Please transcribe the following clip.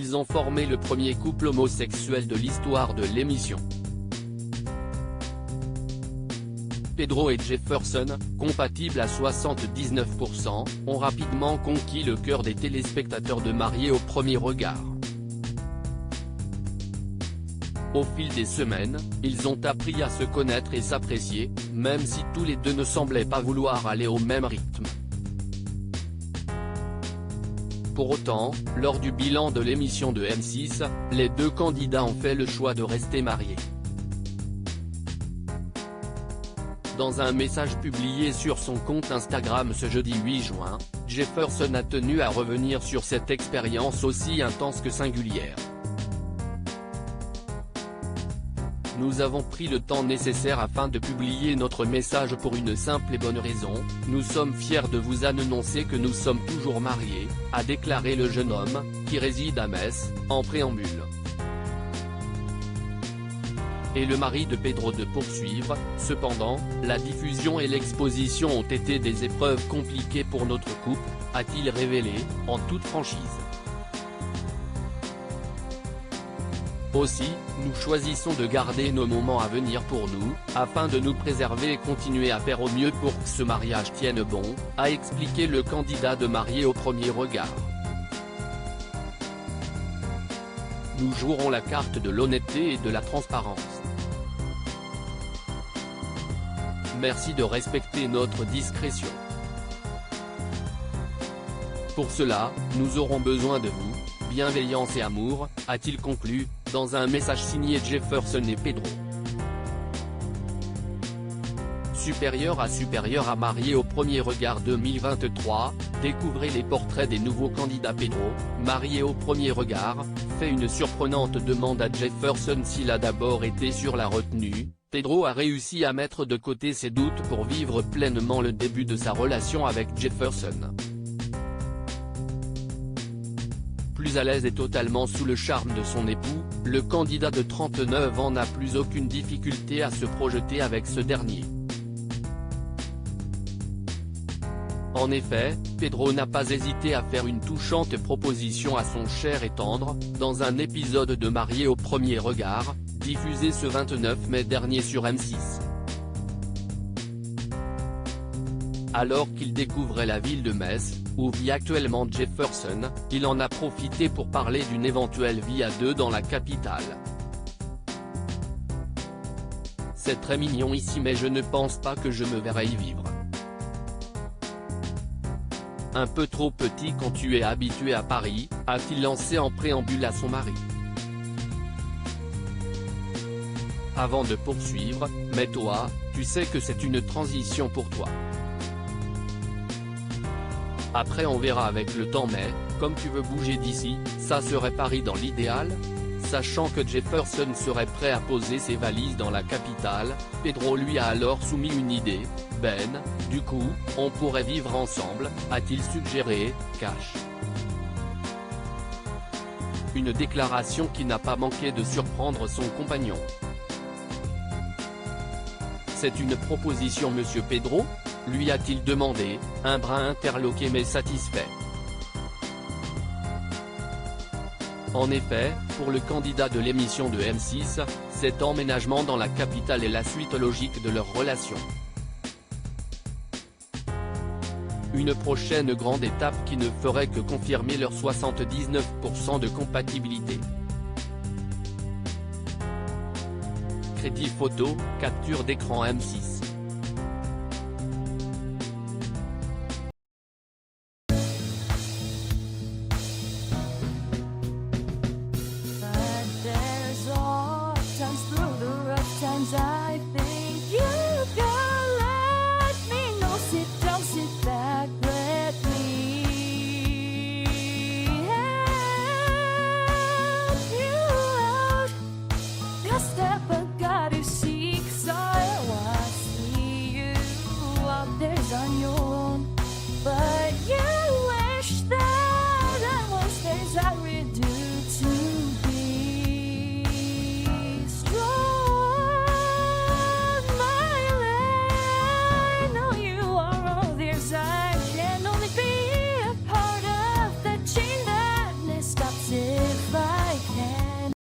ils ont formé le premier couple homosexuel de l'histoire de l'émission. Pedro et Jefferson, compatibles à 79%, ont rapidement conquis le cœur des téléspectateurs de Mariés au premier regard. Au fil des semaines, ils ont appris à se connaître et s'apprécier, même si tous les deux ne semblaient pas vouloir aller au même rythme. Pour autant, lors du bilan de l'émission de M6, les deux candidats ont fait le choix de rester mariés. Dans un message publié sur son compte Instagram ce jeudi 8 juin, Jefferson a tenu à revenir sur cette expérience aussi intense que singulière. Nous avons pris le temps nécessaire afin de publier notre message pour une simple et bonne raison, nous sommes fiers de vous annoncer que nous sommes toujours mariés, a déclaré le jeune homme, qui réside à Metz, en préambule. Et le mari de Pedro de poursuivre, cependant, la diffusion et l'exposition ont été des épreuves compliquées pour notre couple, a-t-il révélé, en toute franchise. Aussi, nous choisissons de garder nos moments à venir pour nous, afin de nous préserver et continuer à faire au mieux pour que ce mariage tienne bon, a expliqué le candidat de Mariés au premier regard. Nous jouerons la carte de l'honnêteté et de la transparence. Merci de respecter notre discrétion. Pour cela, nous aurons besoin de vous, bienveillance et amour, a-t-il conclu, dans un message signé Jefferson et Pedro. Supérieur à Mariés au premier regard 2023, découvrez les portraits des nouveaux candidats. Pedro, marié au premier regard, fait une surprenante demande à Jefferson s'il a d'abord été sur la retenue. Pedro a réussi à mettre de côté ses doutes pour vivre pleinement le début de sa relation avec Jefferson. Plus à l'aise et totalement sous le charme de son époux, le candidat de 39 ans n'a plus aucune difficulté à se projeter avec ce dernier. En effet, Pedro n'a pas hésité à faire une touchante proposition à son cher et tendre, dans un épisode de Mariés au premier regard, diffusé ce 29 mai dernier sur M6. Alors qu'il découvrait la ville de Metz, où vit actuellement Jefferson, il en a profité pour parler d'une éventuelle vie à deux dans la capitale. C'est très mignon ici mais je ne pense pas que je me verrai y vivre. Un peu trop petit quand tu es habitué à Paris, a-t-il lancé en préambule à son mari. Avant de poursuivre, mais toi, tu sais que c'est une transition pour toi. Après on verra avec le temps mais, comme tu veux bouger d'ici, ça serait Paris dans l'idéal ? Sachant que Jefferson serait prêt à poser ses valises dans la capitale, Pedro lui a alors soumis une idée. Ben, du coup, on pourrait vivre ensemble, a-t-il suggéré, cash. Une déclaration qui n'a pas manqué de surprendre son compagnon. C'est une proposition monsieur Pedro ? Lui a-t-il demandé, un brin interloqué mais satisfait. En effet, pour le candidat de l'émission de M6, cet emménagement dans la capitale est la suite logique de leur relation. Une prochaine grande étape qui ne ferait que confirmer leur 79% de compatibilité. Crédit photo, capture d'écran M6.